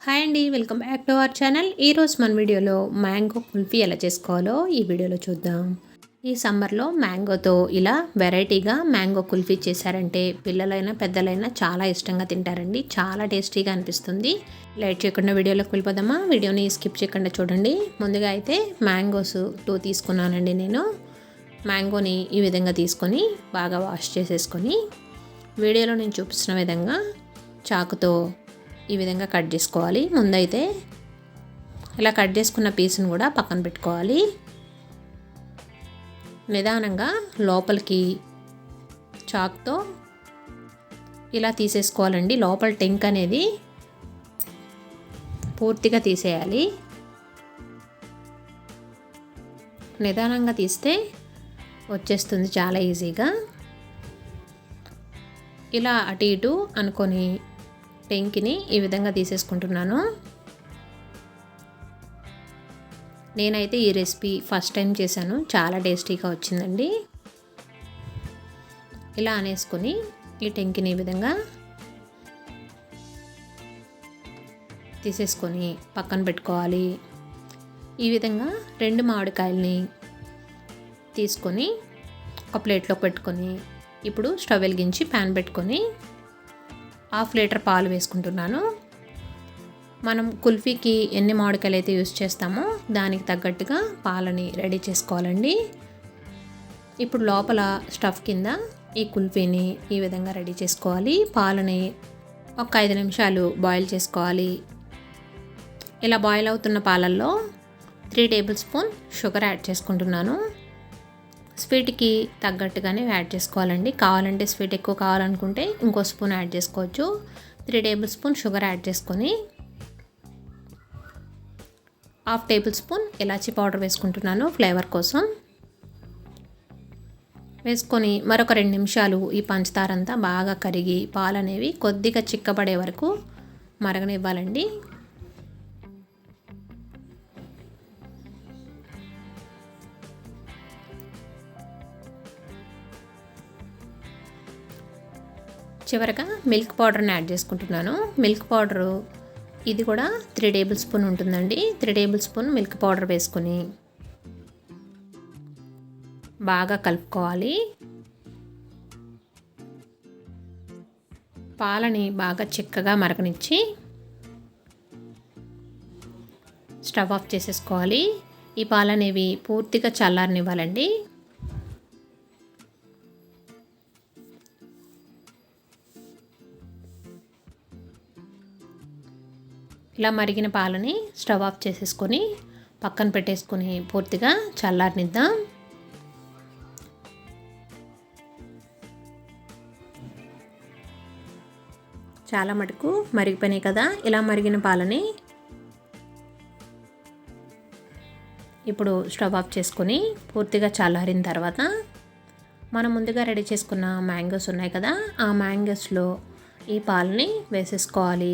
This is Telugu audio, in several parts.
హాయ్ అండి, welcome back to our channel. ఈరోజు మన వీడియోలో మ్యాంగో కుల్ఫీ ఎలా చేసుకోవాలో ఈ వీడియోలో చూద్దాం. ఈ సమ్మర్లో మ్యాంగోతో ఇలా వెరైటీగా మ్యాంగో కుల్ఫీ చేశారంటే పిల్లలైనా పెద్దలైనా చాలా ఇష్టంగా తింటారండి. చాలా టేస్టీగా అనిపిస్తుంది. లేట్ చేయకుండా వీడియోలోకి వెళ్ళిపోదామా? వీడియోని స్కిప్ చేయకుండా చూడండి. ముందుగా అయితే మ్యాంగోస్ 2 తీసుకున్నానండి. నేను మ్యాంగోని ఈ విధంగా తీసుకొని బాగా వాష్ చేసేసుకొని వీడియోలో నేను చూపిస్తున్న విధంగా చాకుతో ఈ విధంగా కట్ చేసుకోవాలి. ముందైతే ఇలా కట్ చేసుకున్న పీస్ని కూడా పక్కన పెట్టుకోవాలి. నిదానంగా లోపలికి చాక్తో ఇలా తీసేసుకోవాలండి. లోపల టెంక్ అనేది పూర్తిగా తీసేయాలి. నిదానంగా తీస్తే వచ్చేస్తుంది చాలా ఈజీగా. ఇలా అటు ఇటు అనుకొని టెంకిని ఈ విధంగా తీసేసుకుంటున్నాను. నేనైతే ఈ రెసిపీ ఫస్ట్ టైం చేశాను, చాలా టేస్టీగా వచ్చిందండి. ఇలా అనేసుకొని ఈ టెంకిని ఈ విధంగా తీసేసుకొని పక్కన పెట్టుకోవాలి. ఈ విధంగా 2 మామిడికాయలని తీసుకొని ఒక ప్లేట్లో పెట్టుకొని ఇప్పుడు స్టవ్ వెలిగించి ప్యాన్ పెట్టుకొని 1/2 లీటర్ పాలు వేసుకుంటున్నాను. మనం కుల్ఫీకి ఎన్ని మామిడికాయలు అయితే యూస్ చేస్తామో దానికి తగ్గట్టుగా పాలని రెడీ చేసుకోవాలండి. ఇప్పుడు లోపల స్టఫ్ కింద ఈ కుల్ఫీని ఈ విధంగా రెడీ చేసుకోవాలి. పాలని ఒక 5 నిమిషాలు బాయిల్ చేసుకోవాలి. ఇలా బాయిల్ అవుతున్న పాలల్లో 3 టేబుల్ స్పూన్ షుగర్ యాడ్ చేసుకుంటున్నాను. స్వీట్కి తగ్గట్టుగానే యాడ్ చేసుకోవాలండి. కావాలంటే స్వీట్ ఎక్కువ కావాలనుకుంటే ఇంకో స్పూన్ యాడ్ చేసుకోవచ్చు. 3 టేబుల్ స్పూన్ షుగర్ యాడ్ చేసుకొని 1/2 టేబుల్ స్పూన్ ఇలాచీ పౌడర్ వేసుకుంటున్నాను ఫ్లేవర్ కోసం. వేసుకొని మరొక 2 నిమిషాలు ఈ పంచదార అంతా బాగా కరిగి పాలు అనేవి కొద్దిగా చిక్కబడే వరకు మరగనివ్వాలండి. చివరగా మిల్క్ పౌడర్ని యాడ్ చేసుకుంటున్నాను. మిల్క్ పౌడరు ఇది కూడా 3 టేబుల్ స్పూన్ ఉంటుందండి. 3 టేబుల్ స్పూన్ మిల్క్ పౌడర్ వేసుకొని బాగా కలుపుకోవాలి. పాలని బాగా చిక్కగా మరగనిచ్చి స్టవ్ ఆఫ్ చేసేసుకోవాలి. ఈ పాలు అనేవి పూర్తిగా చల్లారనివ్వాలండి. ఇలా మరిగిన పాలని స్టవ్ ఆఫ్ చేసేసుకొని పక్కన పెట్టేసుకొని పూర్తిగా చల్లారనిద్దాం. చాలా మటుకు మరిగిపోయినాయి కదా. ఇలా మరిగిన పాలని ఇప్పుడు స్టవ్ ఆఫ్ చేసుకొని పూర్తిగా చల్లారిన తర్వాత మనం ముందుగా రెడీ చేసుకున్న మ్యాంగోస్ ఉన్నాయి కదా, ఆ మ్యాంగోస్లో ఈ పాలని వేసేసుకోవాలి.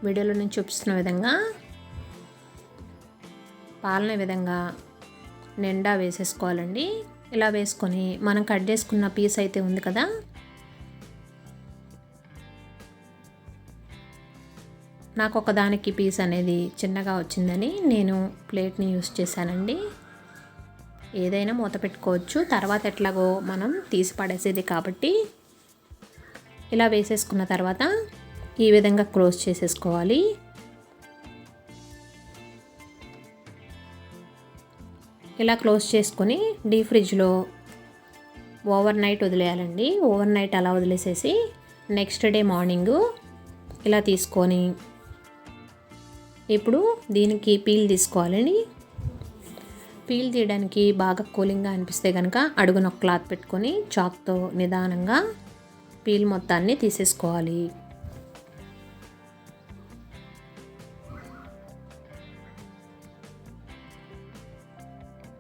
వీడియోలో నేను చూపిస్తున్న విధంగా పాలనే విధంగా నిండా వేసేసుకోవాలండి. ఇలా వేసుకొని మనం కట్ చేసుకున్న పీస్ అయితే ఉంది కదా, నాకు ఒకదానికి పీస్ అనేది చిన్నగా వచ్చిందని నేను ప్లేట్ని యూస్ చేశానండి. ఏదైనా మూత పెట్టుకోవచ్చు, తర్వాత ఎట్లాగో మనం తీసి పడేసేది కాబట్టి. ఇలా వేసేసుకున్న తర్వాత ఈ విధంగా క్లోజ్ చేసేసుకోవాలి. ఇలా క్లోజ్ చేసుకొని డీప్ ఫ్రిడ్జ్లో ఓవర్ నైట్ వదిలేయాలండి. ఓవర్ నైట్ అలా వదిలేసేసి నెక్స్ట్ డే మార్నింగు ఇలా తీసుకొని ఇప్పుడు దీనికి పీల్ తీసుకోవాలండి. పీల్ తీయడానికి బాగా కూలింగ్గా అనిపిస్తే కనుక అడుగున ఒక క్లాత్ పెట్టుకొని చాక్తో నిదానంగా పీల్ మొత్తాన్ని తీసేసుకోవాలి.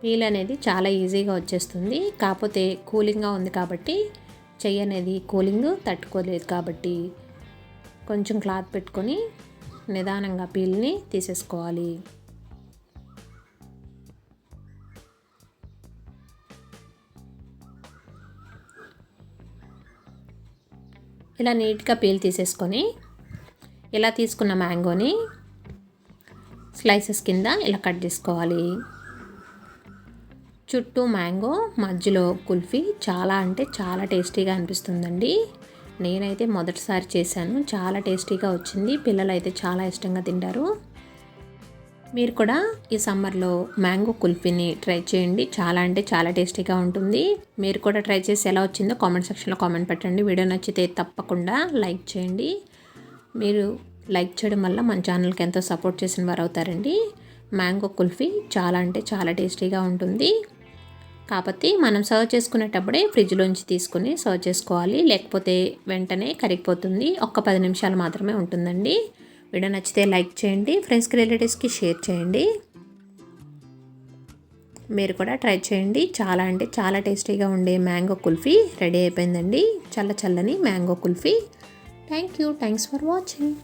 పీల్ అనేది చాలా ఈజీగా వచ్చేస్తుంది. కాకపోతే కూలింగ్గా ఉంది కాబట్టి చెయ్యి అనేది కూలింగ్ తట్టుకోలేదు కాబట్టి కొంచెం క్లాత్ పెట్టుకొని నిదానంగా పీల్ని తీసేసుకోవాలి. ఇలా నీట్గా పీల్ తీసేసుకొని ఇలా తీసుకున్న మ్యాంగోని స్లైసెస్ కింద ఇలా కట్ చేసుకోవాలి. చుట్టూ మ్యాంగో, మధ్యలో కుల్ఫీ చాలా అంటే చాలా టేస్టీగా అనిపిస్తుందండి. నేనైతే మొదటిసారి చేశాను, చాలా టేస్టీగా వచ్చింది. పిల్లలు అయితే చాలా ఇష్టంగా తింటారు. మీరు కూడా ఈ సమ్మర్లో మ్యాంగో కుల్ఫీని ట్రై చేయండి. చాలా అంటే చాలా టేస్టీగా ఉంటుంది. మీరు కూడా ట్రై చేసి ఎలా వచ్చిందో కామెంట్ సెక్షన్లో కామెంట్ పెట్టండి. వీడియో నచ్చితే తప్పకుండా లైక్ చేయండి. మీరు లైక్ చేయడం వల్ల మన ఛానల్కి ఎంతో సపోర్ట్ చేసిన వారు అవుతారండి. మ్యాంగో కుల్ఫీ చాలా అంటే చాలా టేస్టీగా ఉంటుంది. కాకపోతే మనం సర్వ్ చేసుకునేటప్పుడే ఫ్రిడ్జ్లోంచి తీసుకుని సర్వ్ చేసుకోవాలి, లేకపోతే వెంటనే కరిగిపోతుంది. ఒక్క 10 నిమిషాలు మాత్రమే ఉంటుందండి. వీడియో నచ్చితే లైక్ చేయండి, ఫ్రెండ్స్కి రిలేటివ్స్కి షేర్ చేయండి. మీరు కూడా ట్రై చేయండి. చాలా అంటే చాలా టేస్టీగా ఉండే మ్యాంగో కుల్ఫీ రెడీ అయిపోయిందండి. చల్ల చల్లని mango kulfi. Thanks for watching.